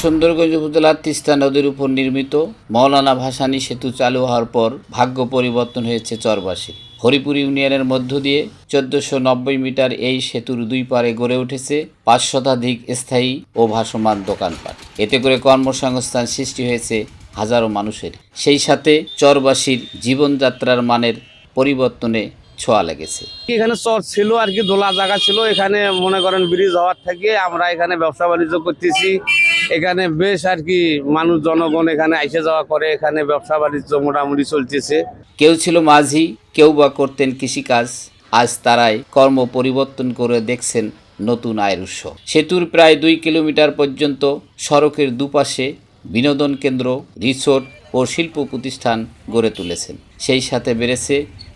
সুন্দরগঞ্জ উপজেলার তিস্তা নদীর উপর নির্মিত মৌলানা ভাসানী সেতু চালু হওয়ার পর ভাগ্য পরিবর্তন হয়েছে চরবাসী। হরিপুর ইউনিয়নের মধ্য দিয়ে ১৪৯০ মিটার এই সেতুর দুই পারে গড়ে উঠেছে ৫ শতাধিক স্থায়ী ও ভাসমান দোকানপাট। এতে করে কর্মসংস্থান সৃষ্টি হয়েছে হাজারো মানুষের। সেই সাথে চরবাসীর জীবনযাত্রার মানের পরিবর্তনে ছোঁয়া লেগেছে। এখানে চর ছিল আর কি, দোলা জায়গা ছিল। এখানে মনে করেন ব্রিজ হওয়ার থেকে আমরা এখানে ব্যবসা বাণিজ্য করতেছি। এখানে বেশ আর কি মানুষ জনগণ এখানে আইসে যাওয়া করে। এখানে ব্যবসা বাণিজ্য মোটামুটি চলতেছে। কেউ ছিল মাঝি, কেউ বা করতেন কৃষিকাজ। আজ তারাই কর্ম পরিবর্তন করে দেখছেন নতুন আয়ের উৎস। সেতুর প্রায় ২ কিলোমিটার পর্যন্ত সড়কের দুপাশে বিনোদন কেন্দ্র, রিসোর্ট ও শিল্প প্রতিষ্ঠান গড়ে তুলেছেন। সেই সাথে বেড়েছে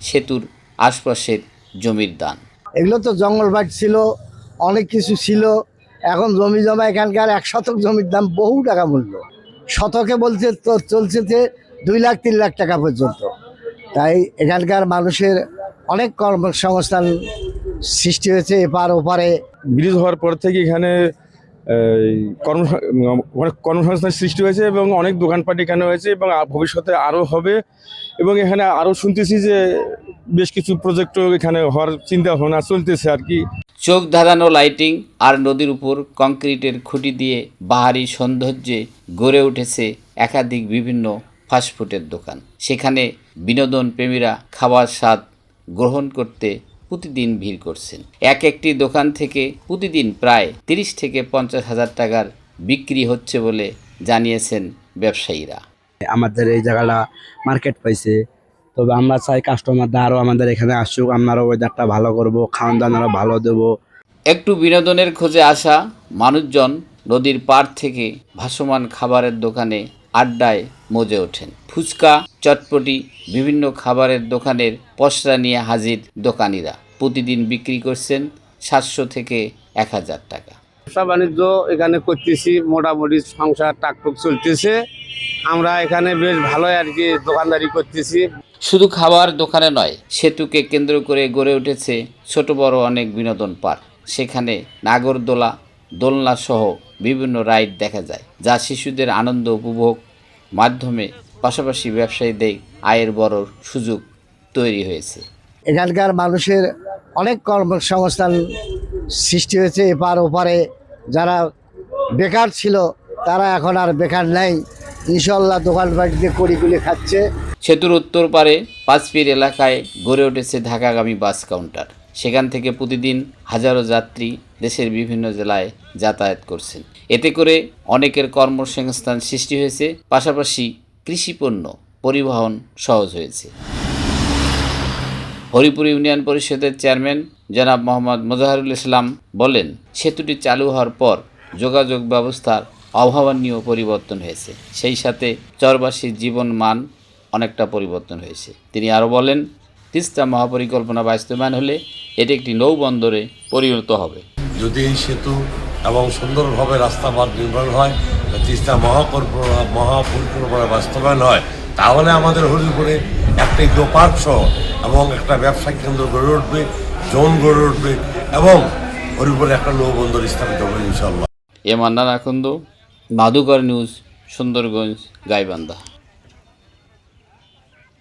সেতুর আশপাশের জমির দান। এগুলো তো জঙ্গলবাট ছিল, অনেক কিছু ছিল। এখন জমি জমা এখানকার ১ শতক জমির দাম বহু টাকা মূল্য। শতকে বলছে তো চলছে ২ লাখ ৩ লাখ টাকা পর্যন্ত। তাই এখানকার মানুষের অনেক কর্মসংস্থান সৃষ্টি হয়েছে এপার ওপারে। ব্রিজ হওয়ার পর থেকে এখানে কর্মসংস্থান সৃষ্টি হয়েছে এবং অনেক দোকানপাট এখানে হয়েছে এবং ভবিষ্যতে আরও হবে। এবং এখানে আরও শুনতেছি যে বেশ কিছু প্রজেক্টও এখানে হওয়ার চিন্তা ভাবনা চলতেছে আর কি। চোখ ধাঁধানো লাইটিং আর নদীর উপর কংক্রিটের খুঁটি দিয়ে বাহারি সৌন্দর্যে গড়ে উঠেছে একাধিক বিভিন্ন ফাস্টফুডের দোকান। সেখানে বিনোদন প্রেমীরা খাবার স্বাদ গ্রহণ করতে প্রতিদিন ভিড় করছেন। একটি দোকান থেকে প্রতিদিন প্রায় ৩০ থেকে ৫০ হাজার টাকার বিক্রি হচ্ছে বলে জানিয়েছেন ব্যবসায়ীরা। আমাদের এই জায়গাটা মার্কেট পাইছে, তবে আমরা চাই কাস্টমাররা আরও আমাদের এখানে আসুক, আপনারা ওয়েদারটা ভালো করব, খাওয়ান দাওয়ান আরও ভালো দেবো। একটু বিনোদনের খোঁজে আসা মানুষজন নদীর পাড় থেকে ভাসমান খাবারের দোকানে আড্ডায় মজে ওঠেন। ফুচকা, চটপটি, বিভিন্ন খাবারের দোকানের পসরা নিয়ে হাজির দোকানিরা। প্রতিদিন বিক্রি করছেন ৭০০ থেকে ১,০০০ টাকা। ব্যবসা বাণিজ্য এখানে করতেছি, মোটামুটি সংসার টাকটুক চলতেছে। আমরা এখানে বেশ ভালোই আর কি দোকানদারি করতেছি। শুধু খাবার দোকানে নয়, সেতুকে কেন্দ্র করে গড়ে উঠেছে ছোট বড় অনেক বিনোদন পার্ক। সেখানে নাগরদোলা, দোলনা সহ বিভিন্ন রাইড দেখা যায়, যা শিশুদের আনন্দ উপভোগ মাধ্যমে পাশাপাশি ব্যবসায়ীদের আয়ের বড় সুযোগ তৈরি হয়েছে। এখানকার মানুষের অনেক কর্মসংস্থান সৃষ্টি হয়েছে এপার ওপারে। যারা বেকার ছিল তারা এখন আর বেকার নেই, ইনশাল্লাহ দোকানপাট দিয়ে কড়িগুলি খাচ্ছে। সেতুর উত্তর পারে পাঁচপীর এলাকায় গড়ে উঠেছে ঢাকাগামী বাস কাউন্টার। সেখান থেকে প্রতিদিন হাজারো যাত্রী দেশের বিভিন্ন জেলায় যাতায়াত করছেন। এতে করে অনেকের কর্মসংস্থান সৃষ্টি হয়েছে, পাশাপাশি কৃষিপণ্য পরিবহন সহজ হয়েছে। হরিপুর ইউনিয়ন পরিষদের চেয়ারম্যান জনাব মোহাম্মদ মোজাহারুল ইসলাম বলেন, সেতুটি চালু হওয়ার পর যোগাযোগ ব্যবস্থার অভাবনীয় পরিবর্তন হয়েছে। সেই সাথে চরবাসীর জীবন মান অনেকটা পরিবর্তন হয়েছে। তিনি আরও বলেন, তিস্তা মহাপরিকল্পনা বাস্তবায়ন হলে এটি একটি নৌবন্দরে পরিণত হবে। যদি এই সেতু এবং সুন্দরভাবে রাস্তাঘাট নির্মাণ হয়, তিস্তা মহাপরিকল্পনা বাস্তবায়ন হয়, তাহলে আমাদের হরিপুরে একটা ইকো পার্ক সহ এবং একটা ব্যবসা কেন্দ্র গড়ে উঠবে, জোন গড়ে উঠবে এবং হরিপুরে একটা নৌবন্দর স্থাপিত হবে ইনশাআল্লাহ। মান্নান আকন্দ, মাধুকর নিউজ, সুন্দরগঞ্জ, গাইবান্ধা।